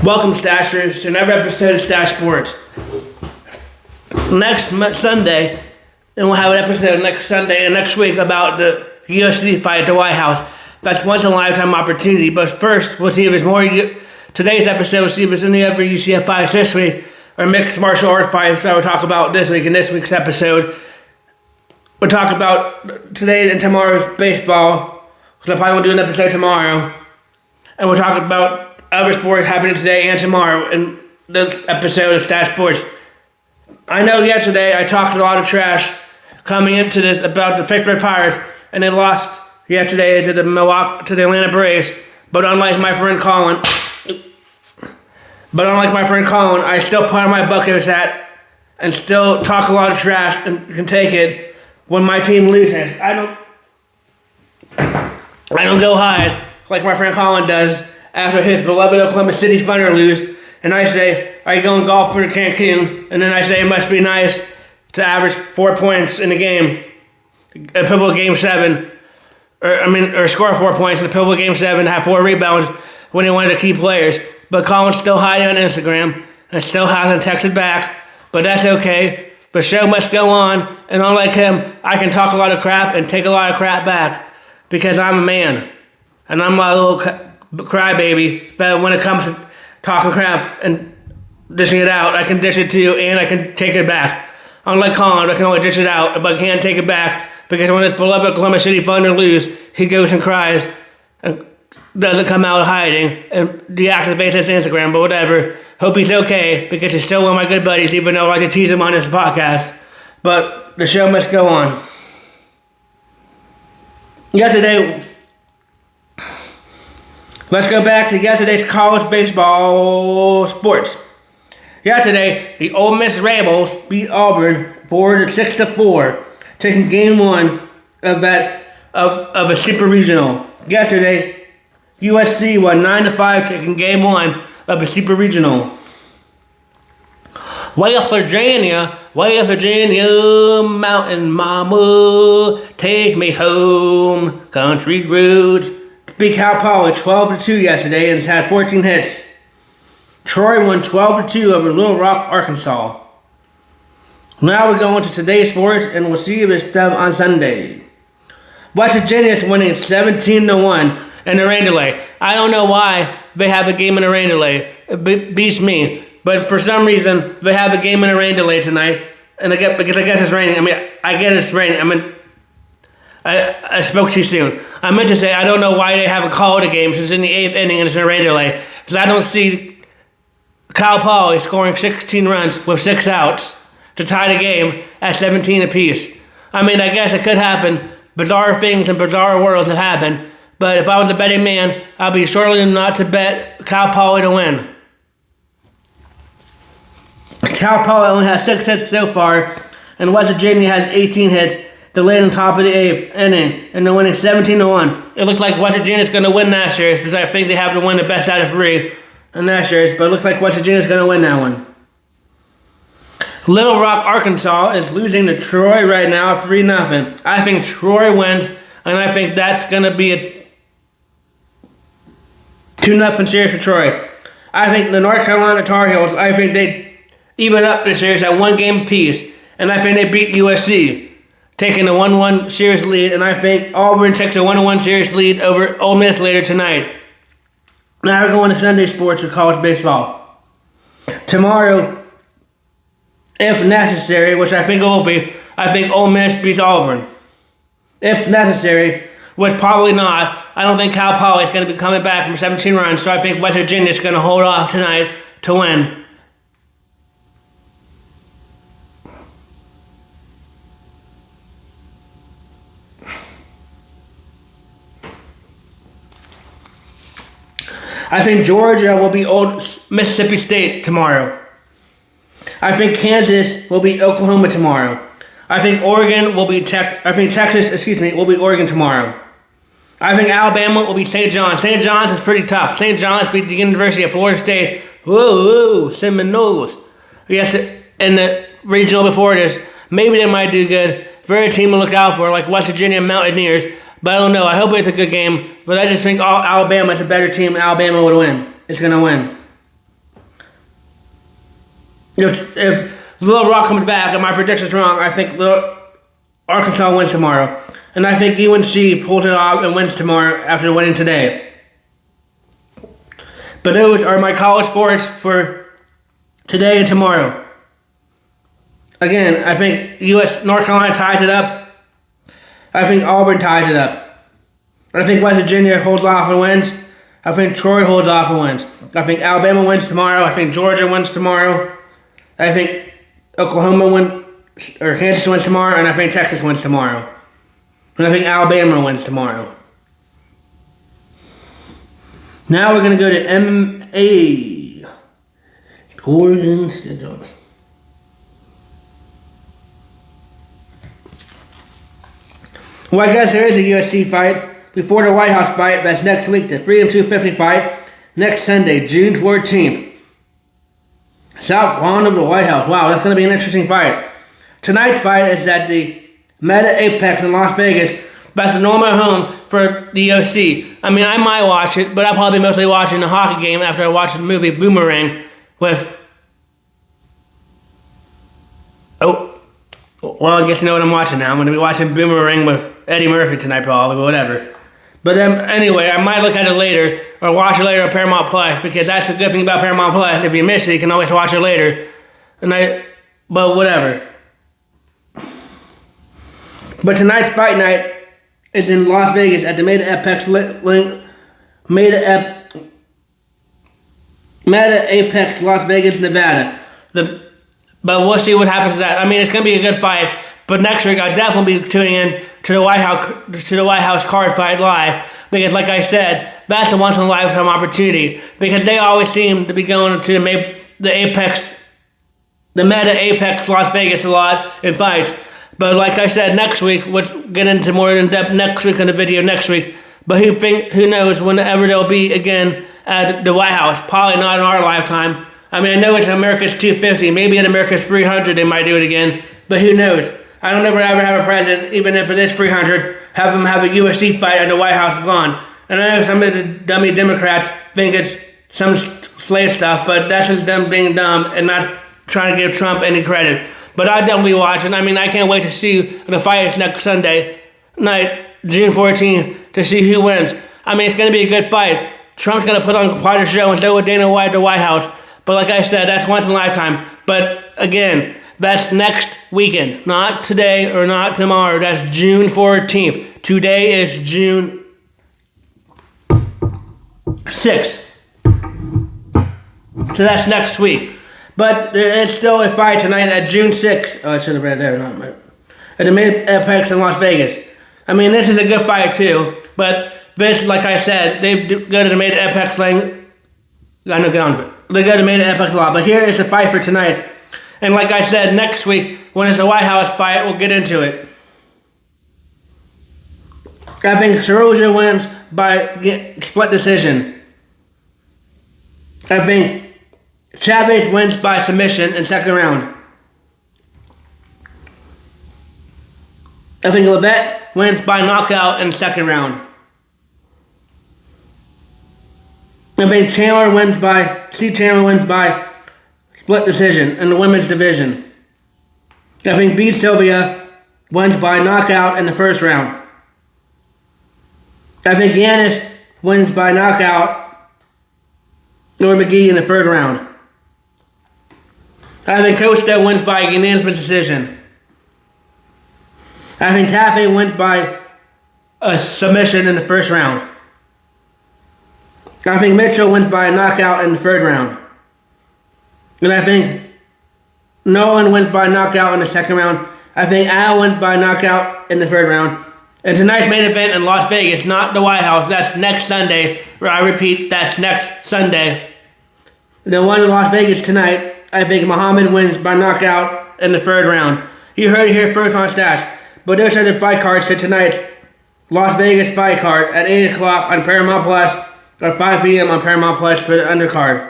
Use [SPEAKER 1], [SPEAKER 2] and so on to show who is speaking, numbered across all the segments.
[SPEAKER 1] Welcome, Stashers, to another episode of Stache Sports. Next Sunday, and we'll have an episode next Sunday and next week about the UFC fight at the White House. That's once in a lifetime opportunity. But first, we'll see if there's more. Today's episode, we'll see if there's any other UCF fights this week or mixed martial arts fights that we'll talk about this week in this week's episode. We'll talk about today and tomorrow's baseball, because I probably won't do an episode tomorrow. And we'll talk about other sports happening today and tomorrow in this episode of Stache Sports. I know yesterday I talked a lot of trash coming into this about the Pittsburgh Pirates, and they lost yesterday to the Atlanta Braves. But unlike my friend Colin, I still put on my bucket hat and still talk a lot of trash and can take it when my team loses. I don't go hide like my friend Colin does after his beloved Oklahoma City Thunder lose, and I say, are you going golf for Cancun? And then I say it must be nice to average 4 points in a game, a pivotal game 7, or score 4 points in a pivotal game 7, have 4 rebounds when he wanted to key players. But Colin's still hiding on Instagram and still hasn't texted back, but that's okay. The show must go on, and unlike him, I can talk a lot of crap and take a lot of crap back because I'm a man, and I'm a little crybaby. But when it comes to talking crap and dishing it out, I can dish it to you and I can take it back. Unlike Colin, I can only dish it out, but I can't take it back because when his beloved Oklahoma City Thunder lose, he goes and cries and doesn't come out hiding and deactivates his Instagram, but whatever. Hope he's okay because he's still one of my good buddies, even though I like to tease him on his podcast. But the show must go on. Let's go back to yesterday's college baseball sports. Yesterday, the Ole Miss Rebels beat Auburn 4-6-4, taking game 1 of a super regional. Yesterday, USC won 9-5, taking game 1 of a super regional. West Virginia, Mountain Mama, take me home, country roads. Beat Cal Poly 12-2 yesterday and has had 14 hits. Troy won 12-2 over Little Rock, Arkansas. Now we're going to today's sports, and we'll see if it's stuff on Sunday. West Virginia is winning 17-1 in the rain delay. I don't know why they have a game in a rain delay. It beats me. But for some reason, they have a game in a rain delay tonight. And because I guess it's raining. I get it's raining. I spoke too soon. I meant to say I don't know why they haven't called a game since in the 8th inning and it's in a rain delay. Because I don't see Cal Poly scoring 16 runs with 6 outs to tie the game at 17 apiece. I guess it could happen. Bizarre things and bizarre worlds have happened. But if I was a betting man, I'd be surely not to bet Cal Poly to win. Cal Poly only has 6 hits so far, and West Virginia has 18 hits. They're laid on top of the 8th inning, and they're winning 17-1. It looks like West Virginia's going to win that series because I think they have to win the best out of 3 in that series, but it looks like West Virginia's going to win that one. Little Rock, Arkansas is losing to Troy right now 3-0. I think Troy wins, and I think that's going to be a 2-0 series for Troy. I think the North Carolina Tar Heels, I think they even up the series at 1 game apiece, and I think they beat USC, taking a 1-1 series lead, and I think Auburn takes a 1-1 series lead over Ole Miss later tonight. Now we're going to Sunday sports with college baseball. Tomorrow, if necessary, which I think it will be, I think Ole Miss beats Auburn. If necessary, which probably not, I don't think Cal Poly is going to be coming back from 17 runs, so I think West Virginia is going to hold off tonight to win. I think Georgia will beat Mississippi State tomorrow. I think Kansas will beat Oklahoma tomorrow. I think Texas will beat Oregon tomorrow. I think Alabama will beat St. John's. St. John's is pretty tough. St. John's beat the University of Florida State. Whoa, Seminoles. Yes, in the regional before this, maybe they might do good. Very team to look out for, like West Virginia Mountaineers. But I don't know. I hope it's a good game. But I just think Alabama is a better team. Alabama would win. It's going to win. If Little Rock comes back and my prediction's wrong, I think Arkansas wins tomorrow. And I think UNC pulls it off and wins tomorrow after winning today. But those are my college sports for today and tomorrow. Again, I think North Carolina ties it up. I think Auburn ties it up. I think West Virginia holds off and wins. I think Troy holds off and wins. I think Alabama wins tomorrow. I think Georgia wins tomorrow. I think Kansas wins tomorrow, and I think Texas wins tomorrow. And I think Alabama wins tomorrow. Now we're going to go to MMA. Scores and schedules. Well, I guess there is a UFC fight before the White House fight. That's next week, the Freedom 250 fight. Next Sunday, June 14th. South Lawn of the White House. Wow, that's going to be an interesting fight. Tonight's fight is at the Meta Apex in Las Vegas. That's the normal home for the UFC. I mean, I might watch it, but I'll probably be mostly watching the hockey game after I watch the movie Boomerang with... Oh, well, I guess you know what I'm watching now. I'm going to be watching Boomerang with Eddie Murphy tonight, probably, but whatever. But anyway, I might look at it later or watch it later on Paramount Plus, because that's the good thing about Paramount Plus. If you miss it, you can always watch it later. But whatever. But tonight's fight night is in Las Vegas at the Meta Apex Las Vegas, Nevada. But we'll see what happens to that. I mean, it's going to be a good fight. But next week, I'll definitely be tuning in to the White House card fight live, because, like I said, that's a once in a lifetime opportunity. Because they always seem to be going to the Meta Apex Las Vegas a lot in fights. But like I said, next week we'll get into more in depth next week on the video next week. But who knows whenever they'll be again at the White House? Probably not in our lifetime. I mean, I know it's America's 250. Maybe at America's 300 they might do it again. But who knows? I don't ever have a president, even if it is 300, have them have a UFC fight at the White House gone. And I know some of the dummy Democrats think it's some slave stuff, but that's just them being dumb and not trying to give Trump any credit. But I'll definitely be watching. I mean, I can't wait to see the fight next Sunday night, June 14th, to see who wins. I mean, it's going to be a good fight. Trump's going to put on quite a show, and so with Dana White at the White House. But like I said, that's once in a lifetime. But again, that's next weekend, not today or not tomorrow. That's June 14th. Today is June 6th. So that's next week. But there is still a fight tonight at June 6th. Oh, I should have read there, not my... At the Meta Apex in Las Vegas. I mean, this is a good fight too. But this, like I said, they go to the Meta Apex thing. I know, get on to it. They go to Meta Apex a lot. But here is the fight for tonight. And like I said, next week, when it's the White House fight, we'll get into it. I think Ceruza wins by split decision. I think Chavez wins by submission in second round. I think Levette wins by knockout in second round. I think Chandler wins by split decision in the women's division. I think B. Sylvia wins by knockout in the first round. I think Yanis wins by knockout Nor McGee in the third round. I think Costa wins by unanimous decision. I think Taffy wins by a submission in the first round. I think Mitchell wins by a knockout in the third round. And I think Nolan wins by knockout in the second round. I think Al wins by knockout in the third round. And tonight's main event in Las Vegas, not the White House, that's next Sunday. I repeat, that's next Sunday. The one in Las Vegas tonight, I think Muhammad wins by knockout in the third round. You heard it here first on Stache. But those are the fight cards to tonight's Las Vegas fight card at 8 o'clock on Paramount Plus or 5 p.m. on Paramount Plus for the undercard.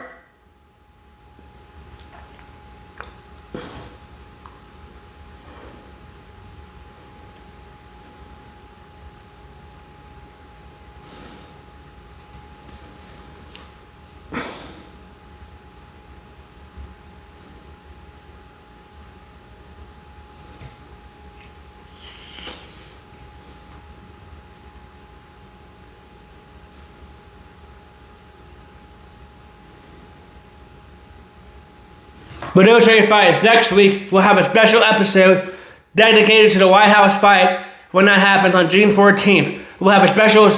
[SPEAKER 1] But those are your fights. Next week, we'll have a special episode dedicated to the White House fight when that happens on June 14th. We'll have a special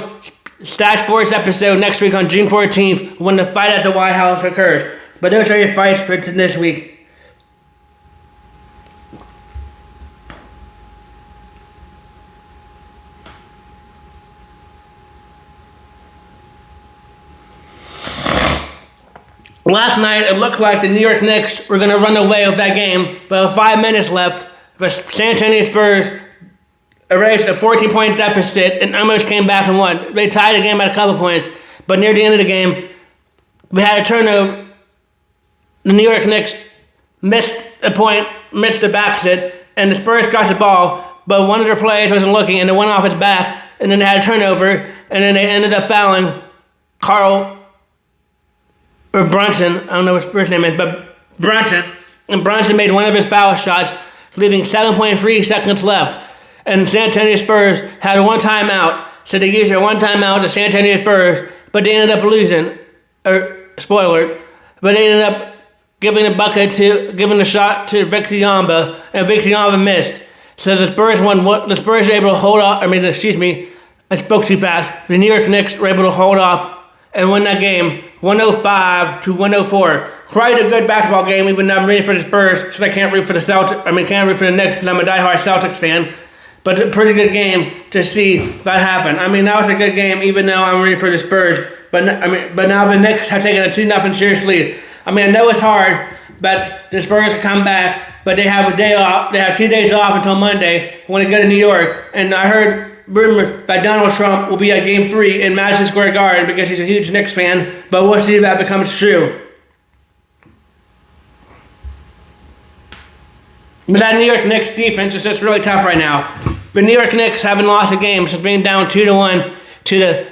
[SPEAKER 1] Stache Sports episode next week on June 14th when the fight at the White House occurs. But those are your fights for this week. Last night, it looked like the New York Knicks were going to run away with that game, but with 5 minutes left, the San Antonio Spurs erased a 14-point deficit and almost came back and won. They tied the game by a couple points, but near the end of the game, we had a turnover. The New York Knicks missed a point, missed the backset, and the Spurs got the ball, but one of their players wasn't looking, and it went off his back, and then they had a turnover, and then they ended up fouling Brunson, I don't know what his first name is, but Brunson. And Brunson made one of his foul shots, leaving 7.3 seconds left. And San Antonio Spurs had a one timeout, so they used their one timeout to San Antonio Spurs, but they ended up losing. Spoiler, but they ended up giving the shot to Victor Yamba, and Victor Yamba missed. So the Spurs won. The Spurs were able to hold off. I spoke too fast. The New York Knicks were able to hold off and win that game 105-104. Quite a good basketball game, even though I'm rooting for the Spurs, because I can't root for the can't root for the Knicks because I'm a diehard Celtics fan. But a pretty good game to see that happen. That was a good game, even though I'm rooting for the Spurs. But now the Knicks have taken a 2-0 serious lead. I know it's hard, but the Spurs come back, but they have a day off. They have 2 days off until Monday when they go to New York. And I heard rumor that Donald Trump will be at Game 3 in Madison Square Garden because he's a huge Knicks fan, but we'll see if that becomes true. But that New York Knicks defense is just really tough right now. The New York Knicks haven't lost a game since being down 2-1 to the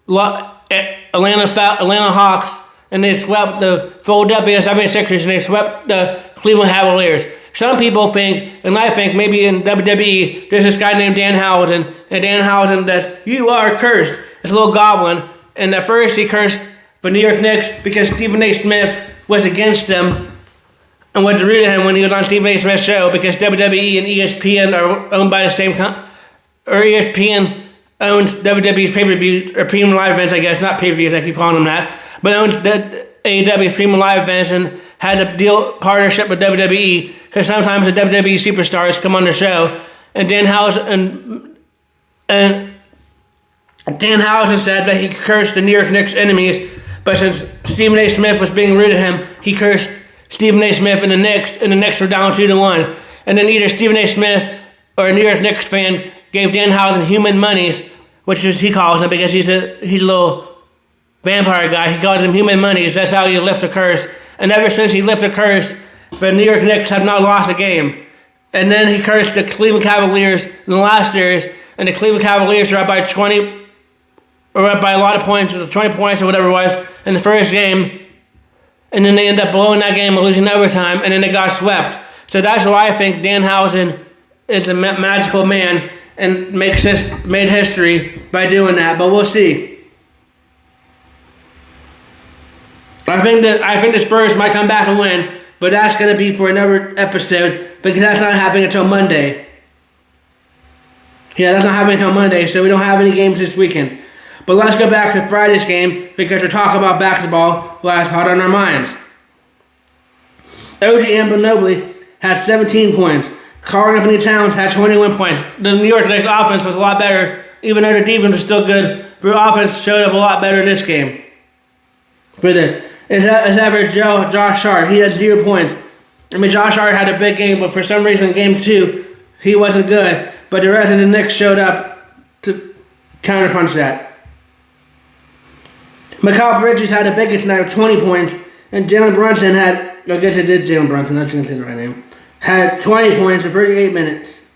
[SPEAKER 1] Atlanta Hawks, and they swept the Philadelphia 76ers, and they swept the Cleveland Cavaliers. Some people think, and I think maybe in WWE, there's this guy named Dan Housen, and Dan Housen says, "You are cursed." It's a little goblin. And at first he cursed the New York Knicks because Stephen A. Smith was against them and was rude to him when he was on Stephen A. Smith's show, because WWE and ESPN are owned by the same or ESPN owns WWE's pay-per-views, or premium live events, I guess, not pay-per-views, I keep calling them that, but owns AEW's premium live events and has a partnership with WWE, because sometimes the WWE superstars come on the show, and Dan Housen said that he cursed the New York Knicks enemies, but since Stephen A. Smith was being rude to him, he cursed Stephen A. Smith and the Knicks were down 2-1. And then either Stephen A. Smith or a New York Knicks fan gave Dan Housen human monies, which is he calls him because he's a little vampire guy. He calls him human monies. That's how you lift a curse. And ever since he lifted a curse, the New York Knicks have not lost a game. And then he cursed the Cleveland Cavaliers in the last series, and the Cleveland Cavaliers are up by 20, or up by a lot of points, or 20 points or whatever it was, in the first game. And then they end up blowing that game and losing overtime, and then they got swept. So that's why I think Dan Housen is a magical man and made history by doing that. But we'll see. I think the Spurs might come back and win, but that's going to be for another episode because that's not happening until Monday. Yeah, that's not happening until Monday, so we don't have any games this weekend. But let's go back to Friday's game because we're talking about basketball last hot on our minds. OG Anunoby had 17 points. Karl Anthony Towns had 21 points. The New York Knicks offense was a lot better, even though the defense was still good. Their offense showed up a lot better in this game. For this, his average Josh Hart, he had 0 points. Josh Hart had a big game, but for some reason, game 2, he wasn't good. But the rest of the Knicks showed up to counterpunch that. Mikal Bridges had the biggest night with 20 points, and Jalen Brunson had, I guess it is Jalen Brunson, that's going to say the right name, had 20 points in 38 minutes.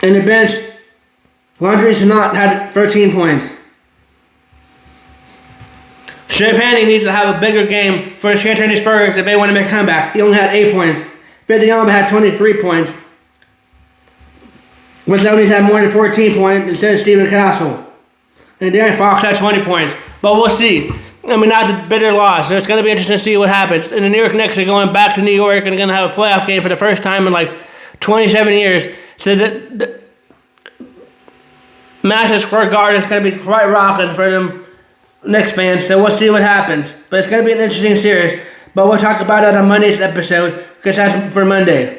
[SPEAKER 1] And the bench, Landry Shamet had 13 points. Champagne needs to have a bigger game for the San Antonio Spurs if they want to make a comeback. He only had 8 points. Victor Yamba had 23 points. But 70s had more than 14 points instead of Stephen Castle. And Darren Fox had 20 points. But we'll see. I mean, that's a bitter loss. So it's going to be interesting to see what happens. And the New York Knicks are going back to New York and going to have a playoff game for the first time in like 27 years. So the Madison Square Garden is going to be quite rocking for them Knicks fans. So we'll see what happens. But it's going to be an interesting series. But we'll talk about it on Monday's episode because that's for Monday.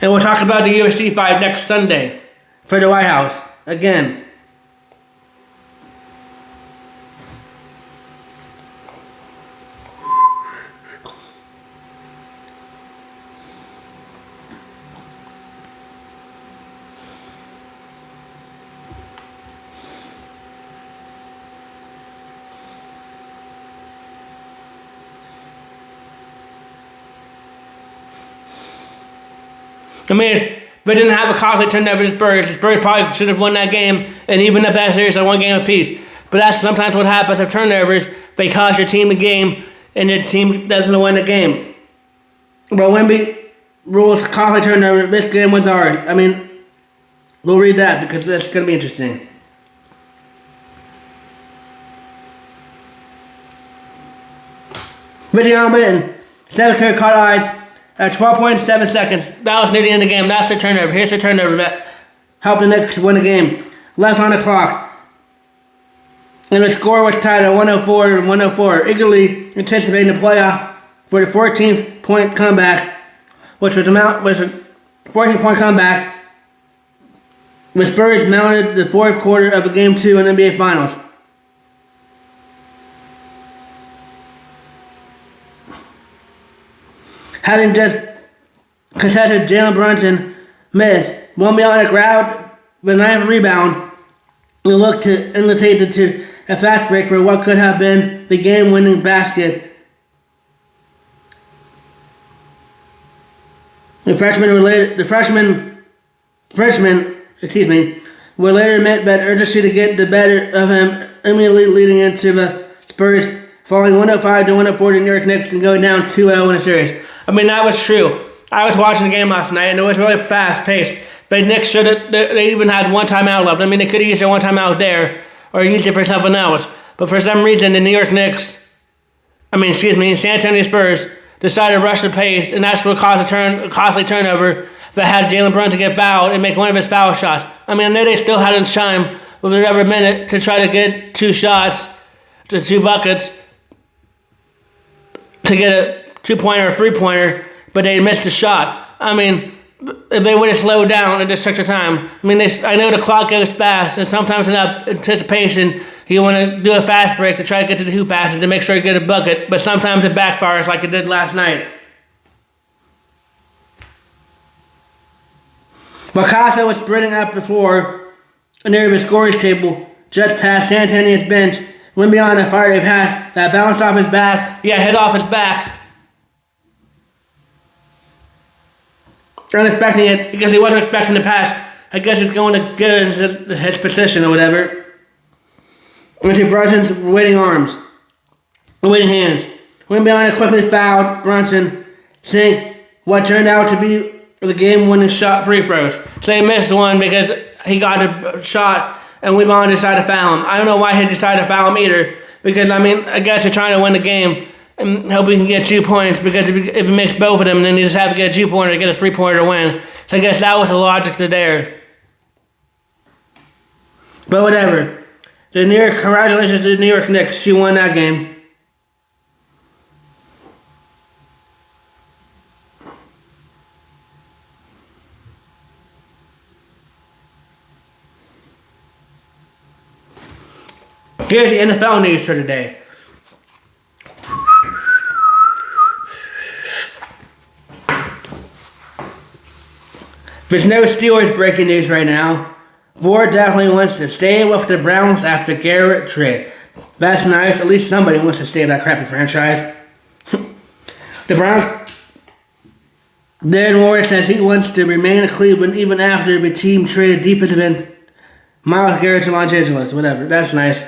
[SPEAKER 1] And we'll talk about the UFC fight next Sunday for the White House again. I mean, if they didn't have a costly turnover, the Spurs probably should have won that game, and even the best series on one game apiece. But that's sometimes what happens with turnovers. They cost your team the game, and your team doesn't win the game. But Wemby rules costly turnover. This game was ours. I mean, we'll read that because that's going to be interesting. Video and Steph Curry caught eyes. At 12.7 seconds, that was near the end of the game. That's the turnover. Here's the turnover that helped the Knicks win the game. Left on the clock. And the score was tied at 104 and 104. Eagerly anticipating the playoff for the 14-point comeback, which was a 14-point comeback. The Spurs mounted the fourth quarter of the Game 2 in the NBA Finals. Having just contested Jalen Brunson missed, Wemby on the ground with 9th rebound and looked to imitate to a fast break for what could have been the game-winning basket. The freshmen were later admit that urgency to get the better of him, immediately leading into the Spurs falling 105 to 104 to New York Knicks and going down 2-0 in the series. I mean, that was true. I was watching the game last night, and it was really fast-paced. But Knicks should have, they even had one timeout left. I mean, they could have used their one timeout there, or used it for something else. But for some reason, the New York Knicks, San Antonio Spurs, decided to rush the pace, and that's what caused a costly turnover that had Jalen Brunson get fouled and make one of his foul shots. I mean, I know they still had enough time with every minute to try to get 2 shots, to 2 buckets, to get a 2-pointer or 3-pointer, but they missed a shot. I mean, if they would have slowed down and just took their time. I mean, I know the clock goes fast, and sometimes in that anticipation, you want to do a fast break to try to get to the hoop faster to make sure you get a bucket, but sometimes it backfires like it did last night. Picasso was sprinting up the floor near the scorer's table, just past San Antonio's bench. Went beyond a fiery pass that bounced off his back. Yeah, hit off his back. Unexpecting it because he wasn't expecting the pass. I guess he's going to get it into his position or whatever. And see Brunson's waiting arms, waiting hands. Went behind it, quickly fouled Brunson, sink what turned out to be the game-winning shot free throws. So he missed one because he got a shot and Wemby decided to foul him. I don't know why he decided to foul him either. Because, I mean, I guess they're trying to win the game and hope he can get 2 points. Because if he makes both of them, then you just have to get a 2-pointer to get a 3-pointer to win. So I guess that was the logic to there. But whatever. Congratulations to the New York Knicks. She won that game. Here's the NFL news for today. There's no Steelers breaking news right now. Ward definitely wants to stay with the Browns after Garrett trade. That's nice. At least somebody wants to stay in that crappy franchise. The Browns. Darren Ward says he wants to remain in Cleveland even after the team traded defensive end Myles Garrett to Los Angeles. Whatever. That's nice.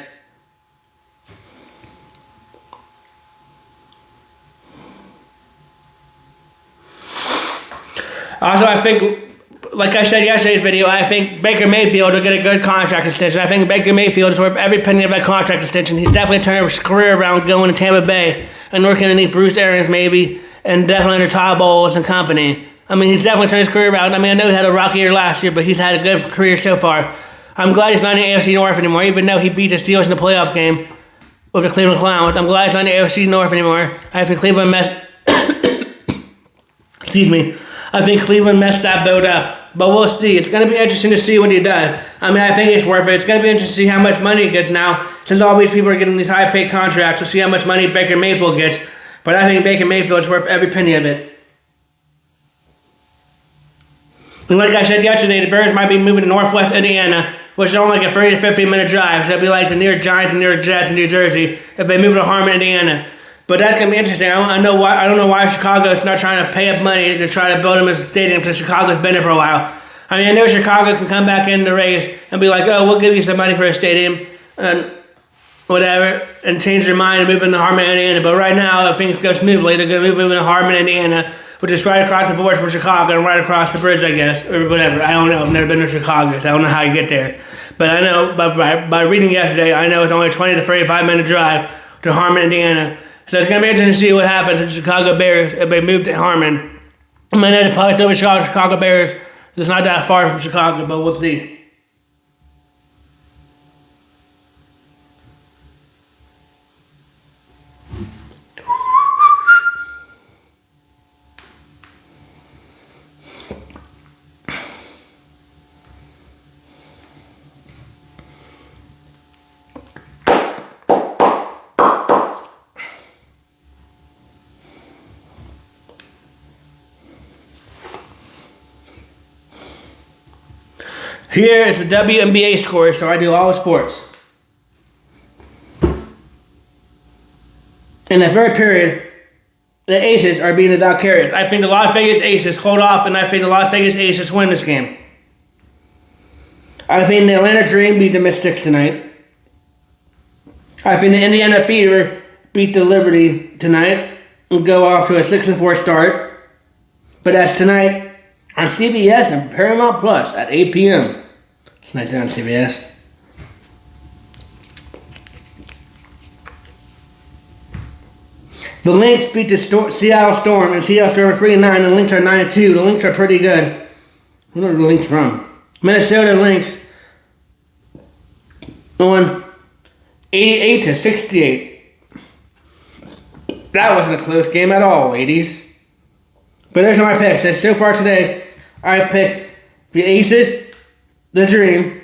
[SPEAKER 1] Also, I think like I said yesterday's video, I think Baker Mayfield will get a good contract extension. I think Baker Mayfield is worth every penny of that contract extension. He's definitely turned his career around going to Tampa Bay and working underneath Bruce Arians maybe, and definitely under Todd Bowles and company. I mean, he's definitely turned his career around. I mean, I know he had a rocky year last year, but he's had a good career so far. I'm glad he's not in the AFC North anymore, even though he beat the Steelers in the playoff game with the Cleveland Clowns. I'm glad he's not in the AFC North anymore. I think Cleveland messed... Excuse me. I think Cleveland messed that boat up. But we'll see. It's going to be interesting to see what he does. I mean, I think it's worth it. It's going to be interesting to see how much money he gets now, since all these people are getting these high-paid contracts. We'll see how much money Baker Mayfield gets. But I think Baker Mayfield is worth every penny of it. And like I said yesterday, the Bears might be moving to Northwest Indiana, which is only like a 30 to 50-minute drive. So it'd be like the New York Giants and New York Jets in New Jersey if they move to Harmon, Indiana. But that's going to be interesting. I don't know why Chicago is not trying to pay up money to try to build him as a stadium, because Chicago's been there for a while. I mean, I know Chicago can come back in the race and be like, oh, we'll give you some money for a stadium and whatever, and change their mind and move into Harmon, Indiana. But right now, if things go smoothly, they're going to move into Harmon, Indiana, which is right across the border from Chicago and right across the bridge, I guess, or whatever. I don't know. I've never been to Chicago, so I don't know how you get there. But I know, by reading yesterday, I know it's only a 20 to 35-minute drive to Harmon, Indiana. So it's going to be interesting to see what happens to the Chicago Bears if they move to Harmon. I mean, they're probably still Chicago Bears. It's not that far from Chicago, but we'll see. Here is the WNBA score, so I do all sports. In the third period, the Aces are being the Valkyries. I think the Las Vegas Aces hold off, and I think the Las Vegas Aces win this game. I think the Atlanta Dream beat the Mystics tonight. I think the Indiana Fever beat the Liberty tonight and go off to a 6-4 start. But that's tonight on CBS and Paramount Plus at 8 p.m. It's nice on CBS. The Lynx beat the Seattle Storm, and Seattle Storm are 3-9. The Lynx are 9-2. The Lynx are pretty good. Where are the Lynx from? Minnesota Lynx on 88-68. That wasn't a close game at all, ladies. But there's my picks. And so far today, I picked the Aces, the Dream,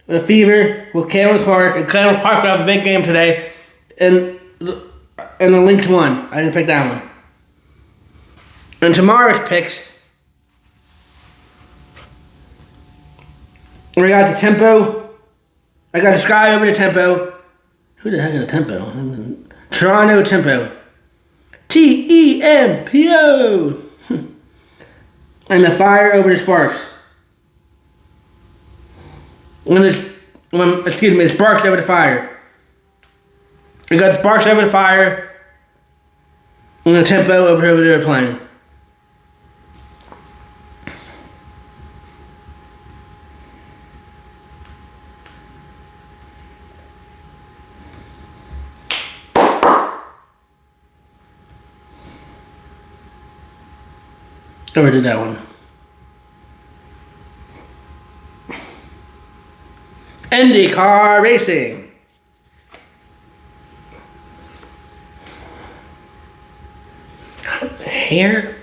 [SPEAKER 1] the Fever with Caitlin Clark. And Caitlin Clark will have a big game today. And the Lynx won. I didn't pick that one. And tomorrow's picks, we got the Tempo. I got the Sky over the Tempo. Who the heck is the Tempo? Toronto Tempo. Tempo. And the Fire over the Sparks. The Sparks over the Fire. We got the Sparks over the Fire. And the Tempo over whoever they're playing. I already did that one. IndyCar Racing. Hair.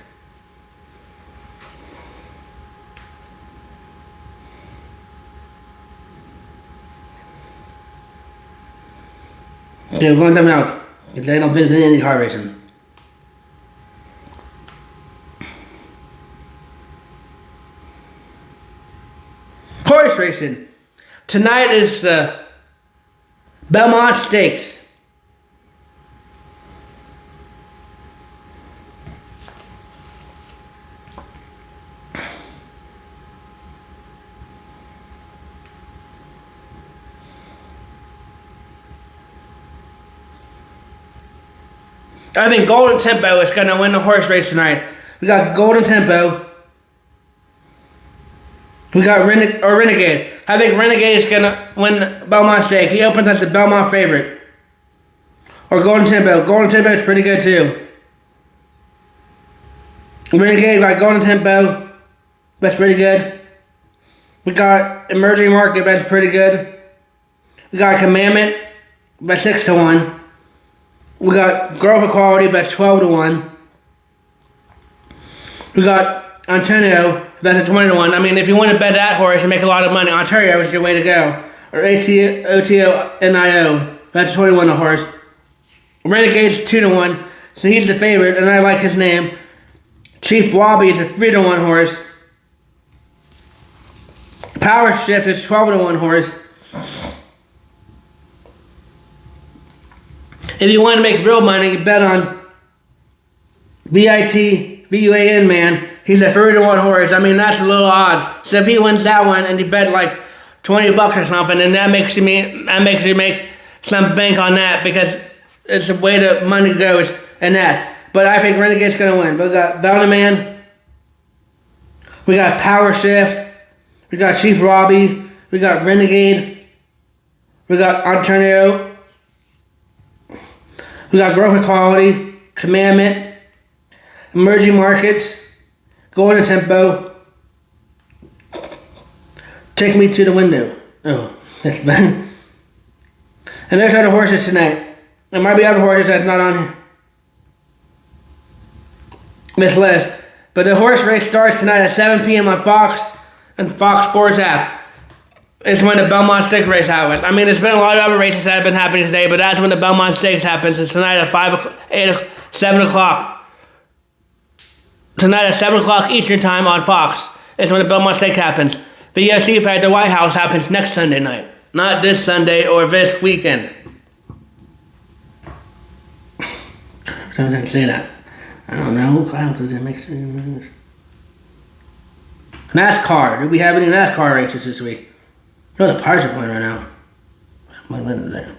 [SPEAKER 1] Okay, we're going to them out. If they don't visit IndyCar Racing. Horse racing. Tonight is the Belmont Stakes. I think Golden Tempo is going to win the horse race tonight. We got Golden Tempo. We got Renegade. I think Renegade is gonna win Belmont Stake. He opens as the Belmont favorite. Or Golden Tempo. Golden Tempo is pretty good too. Renegade got Golden Tempo. That's pretty good. We got Emerging Market. That's pretty good. We got Commandment. That's 6-1. We got Growth Equality. That's 12-1. We got Ontario. That's a 20-1. I mean, if you want to bet that horse and make a lot of money, Ontario is your way to go. Or OTO-NIO. That's a 21 a horse. Renegade's 2-1, so he's the favorite, and I like his name. Chief Blobby is a 3-1 horse. Power Shift is 12-1 horse. If you want to make real money, you bet on VUAN man. He's a 3-1 horse. I mean, that's a little odds. So if he wins that one and you bet like $20 or something, then that makes you make some bank on that because it's the way the money goes and that. But I think Renegade's gonna win. But we got Veldaman, we got Power Shift, we got Chief Robbie, we got Renegade, we got Ontario, we got Growth Equality, Commandment, Emerging Markets, Golden Tempo, Take Me to the Window. Oh, that's bad. And there's other horses tonight. There might be other horses that's not on this list. But the horse race starts tonight at 7 p.m. on Fox and Fox Sports app. It's when the Belmont Stakes race happens. I mean, there's been a lot of other races that have been happening today, but that's when the Belmont Stakes happens. It's tonight at 7 o'clock. Tonight at 7 o'clock Eastern Time on Fox. It's when the Belmont Stakes happens. The UFC fight at the White House happens next Sunday night. Not this Sunday or this weekend. Someone didn't say that. I don't know. I don't think that makes sense. NASCAR. Do we have any NASCAR races this week? No, the Pirates are playing right now. What went there?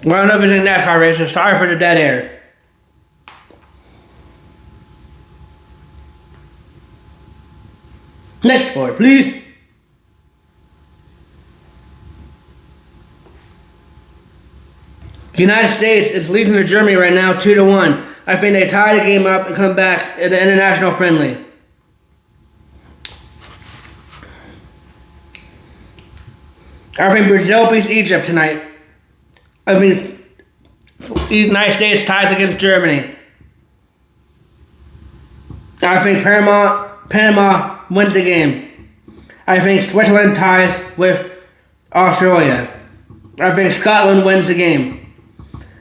[SPEAKER 1] Well, I don't know if it's in NASCAR races. Sorry for the dead air. Next sport, please. The United States is leading to Germany right now, 2-1. I think they tie the game up and come back at the international friendly. I think Brazil beats Egypt tonight. I mean, the United States ties against Germany. I think Panama wins the game. I think Switzerland ties with Australia. I think Scotland wins the game.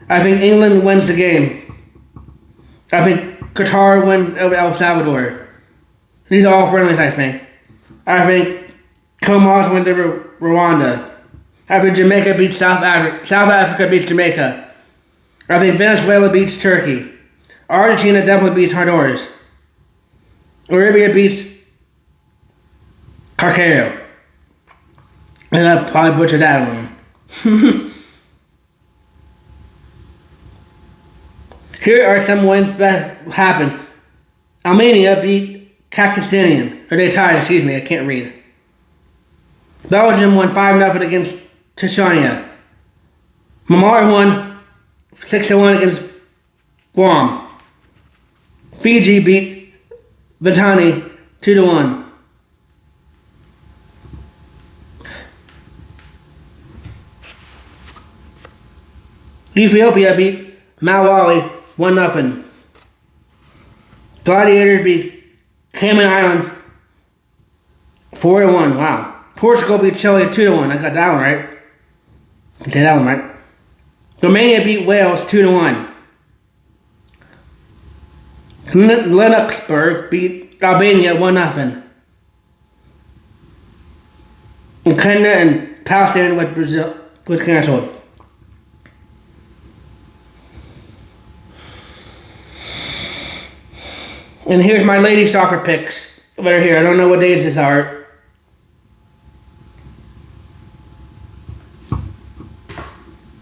[SPEAKER 1] I think England wins the game. I think Qatar wins over El Salvador. These are all friendlies, I think. I think Comoros wins over Rwanda. I think Jamaica beats South Africa. South Africa beats Jamaica. I think Venezuela beats Turkey. Argentina definitely beats Honduras. Arabia beats Carcaro. And I probably butchered that one. Here are some wins that happened. Armenia beat Kazakhstan. Or they tied, excuse me, I can't read. Belgium won 5-0 against Chechnya. Myanmar won 6-1 against Guam. Fiji beat Vitani 2-1. Ethiopia beat Malawi 1-0. Gladiator beat Cayman Islands 4-1. Wow. Portugal beat Chile 2-1. I got that one right. I did that one right. Romania beat Wales 2-1. Luxembourg beat Albania 1-0. And Palestine with Brazil was canceled. And here's my lady soccer picks that are here. I don't know what days these are.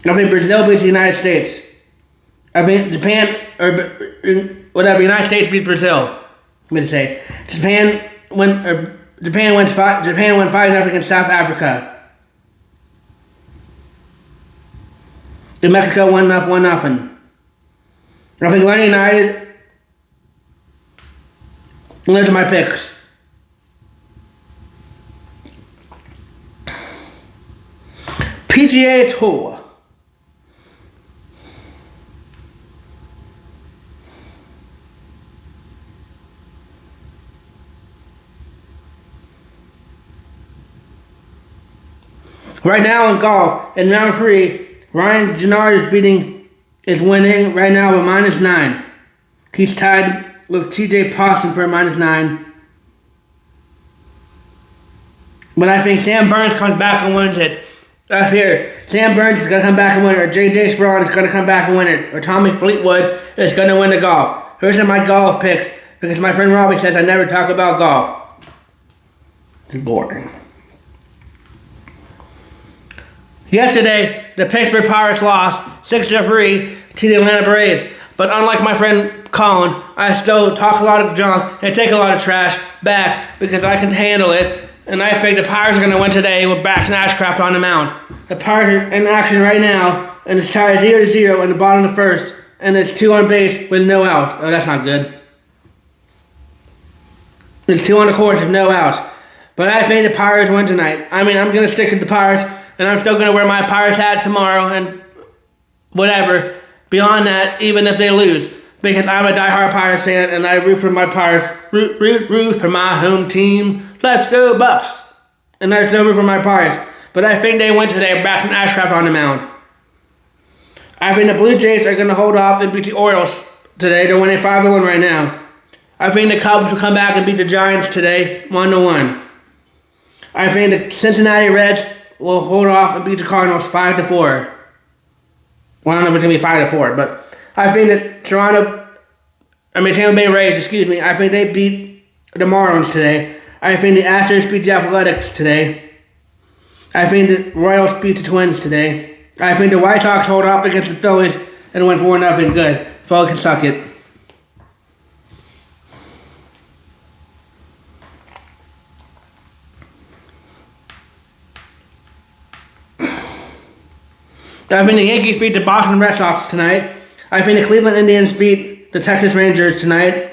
[SPEAKER 1] I think Brazil beats the United States. I think Japan, or whatever, United States beats Brazil. I'm going to say. Japan won 5-0 against South Africa. And Mexico won 1-0. I think Atlanta United. And those are my picks. PGA Tour. Right now in golf, in round 3, Ryan Gennard is winning right now with -9. He's tied with TJ Poston for a -9. But I think Sam Burns comes back and wins it. Up here, Sam Burns is going to come back and win it, or JJ Sprawn is going to come back and win it, or Tommy Fleetwood is going to win the golf. Those are my golf picks, because my friend Robbie says I never talk about golf. It's boring. Yesterday, the Pittsburgh Pirates lost 6-3 to the Atlanta Braves. But unlike my friend Colin, I still talk a lot of junk and take a lot of trash back because I can handle it. And I think the Pirates are going to win today with Braxton Ashcraft on the mound. The Pirates are in action right now, and it's tied 0-0 in the bottom of the first. And it's 2 on base with no outs. Oh, that's not good. It's 2 on the course with no outs. But I think the Pirates win tonight. I mean, I'm going to stick with the Pirates. And I'm still going to wear my Pirates hat tomorrow and whatever. Beyond that, even if they lose. Because I'm a diehard Pirates fan and I root for my Pirates. Root for my home team. Let's go Bucks. And I still root for my Pirates. But I think they win today. Braxton Ashcraft on the mound. I think the Blue Jays are going to hold off and beat the Orioles today. They're winning 5-1 right now. I think the Cubs will come back and beat the Giants today 1-1. I think the Cincinnati Reds will hold off and beat the Cardinals 5-4. Well, I don't know if it's going to be 5-4, but I think that Tampa Bay Rays, I think they beat the Marlins today. I think the Astros beat the Athletics today. I think the Royals beat the Twins today. I think the White Sox hold off against the Phillies and win 4-0 good. Phillies can suck it. I think the Yankees beat the Boston Red Sox tonight. I think the Cleveland Indians beat the Texas Rangers tonight.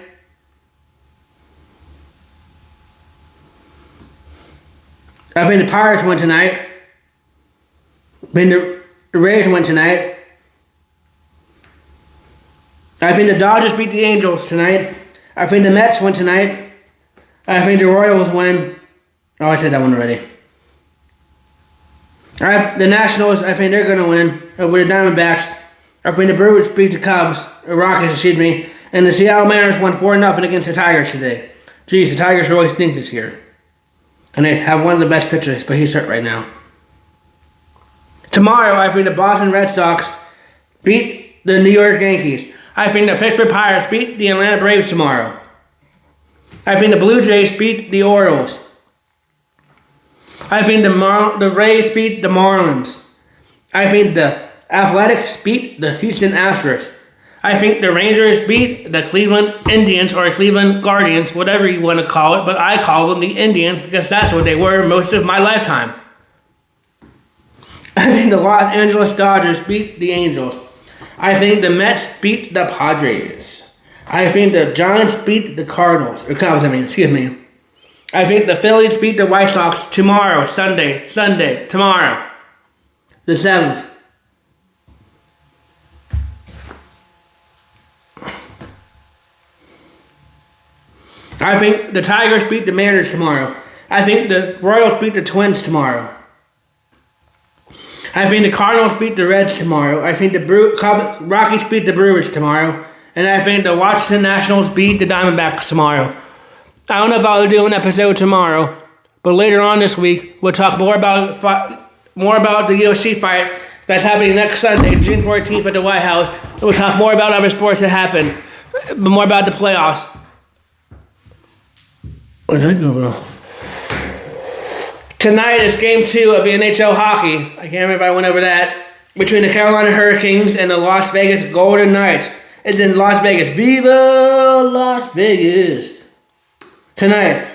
[SPEAKER 1] I think the Pirates win tonight. I think the Rays win tonight. I think the Dodgers beat the Angels tonight. I think the Mets win tonight. I think the Royals win. Oh, I said that one already. The Nationals, I think they're going to win with the Diamondbacks. I think the Brewers beat the Cubs, or Rockets, and the Seattle Mariners won 4-0 against the Tigers today. Geez, the Tigers really stink this year. And they have one of the best pitchers, but he's hurt right now. Tomorrow, I think the Boston Red Sox beat the New York Yankees. I think the Pittsburgh Pirates beat the Atlanta Braves tomorrow. I think the Blue Jays beat the Orioles. I think the Rays beat the Marlins. I think the Athletics beat the Houston Astros. I think the Rangers beat the Cleveland Indians or Cleveland Guardians, whatever you want to call it, but I call them the Indians because that's what they were most of my lifetime. I think the Los Angeles Dodgers beat the Angels. I think the Mets beat the Padres. I think the Giants beat the Cubs, I think the Phillies beat the White Sox tomorrow, Sunday, tomorrow, the 7th. I think the Tigers beat the Mariners tomorrow. I think the Royals beat the Twins tomorrow. I think the Cardinals beat the Reds tomorrow. I think the Rockies beat the Brewers tomorrow. And I think the Washington Nationals beat the Diamondbacks tomorrow. I don't know if I'll do an episode tomorrow, but later on this week, we'll talk more about more about the UFC fight that's happening next Sunday, June 14th at the White House. We'll talk more about other sports that happen, but more about the playoffs. Where's that going on? Tonight is Game 2 of the NHL hockey. I can't remember if I went over that. Between the Carolina Hurricanes and the Las Vegas Golden Knights. It's in Las Vegas. Viva Las Vegas. Tonight.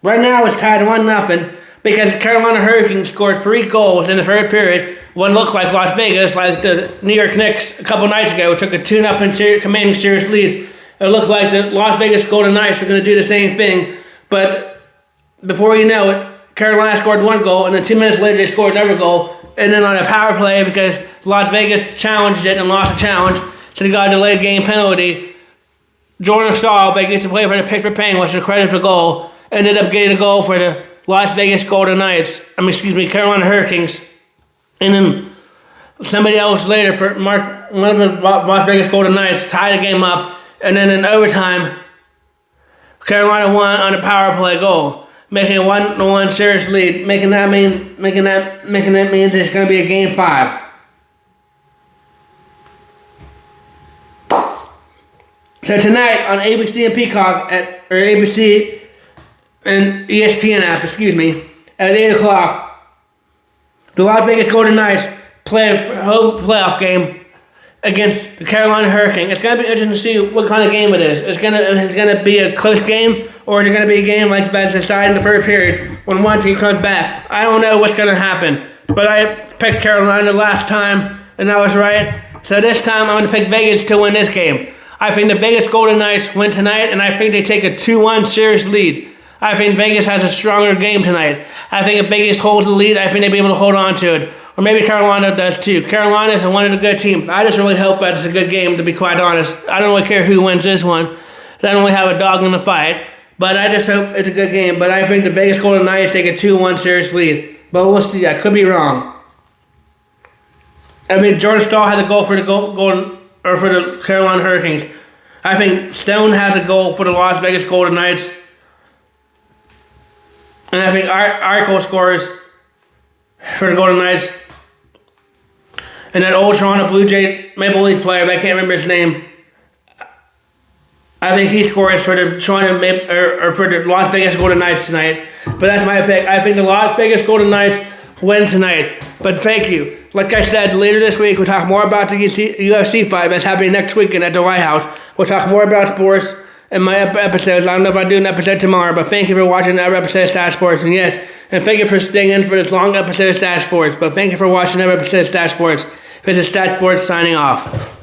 [SPEAKER 1] Right now it's tied 1-0 because the Carolina Hurricanes scored 3 goals in the third period. One looked like Las Vegas, like the New York Knicks a couple nights ago, took a 2-0 commanding series lead. It looked like the Las Vegas Golden Knights were going to do the same thing. But before you know it, Carolina scored 1 goal, and then 2 minutes later they scored another goal. And then on a power play, because Las Vegas challenged it and lost the challenge, so they got a delayed game penalty. Jordan Stache, that gets to play for the Pittsburgh Penguins, was credited for goal, ended up getting a goal for the Las Vegas Golden Knights. Carolina Hurricanes. And then somebody else later for one of the Las Vegas Golden Knights tied the game up, and then in overtime, Carolina won on a power play goal, making a 1-1 series lead, making that means it's going to be a Game 5. So tonight on ABC and Peacock or ABC and ESPN app, at 8 o'clock, the Las Vegas Golden Knights play a home playoff game against the Carolina Hurricanes. It's going to be interesting to see what kind of game it is. It's going to be a close game, or is it going to be a game like that's decided in the third period when one team comes back? I don't know what's going to happen, but I picked Carolina last time, and I was right. So this time I'm going to pick Vegas to win this game. I think the Vegas Golden Knights win tonight, and I think they take a 2-1 series lead. I think Vegas has a stronger game tonight. I think if Vegas holds the lead, I think they'll be able to hold on to it. Or maybe Carolina does too. Carolina is one of the good teams. I just really hope that it's a good game, to be quite honest. I don't really care who wins this one. I don't really have a dog in the fight. But I just hope it's a good game. But I think the Vegas Golden Knights take a 2-1 series lead. But we'll see. I could be wrong. I mean, Jordan Stache has a goal for the Carolina Hurricanes. I think Stone has a goal for the Las Vegas Golden Knights. And I think Eichel scores for the Golden Knights. And that old Toronto Blue Jays Maple Leafs player, but I can't remember his name. I think he scores for the for the Las Vegas Golden Knights tonight. But that's my pick. I think the Las Vegas Golden Knights win tonight. But thank you. Like I said, later this week we'll talk more about the UFC fight that's happening next weekend at the White House. We'll talk more about sports in my episodes. I don't know if I'll do an episode tomorrow, but thank you for watching another episode of Stache Sports. And yes, and thank you for staying in for this long episode of Stache Sports. But thank you for watching another episode of Stache Sports. This is Stache Sports signing off.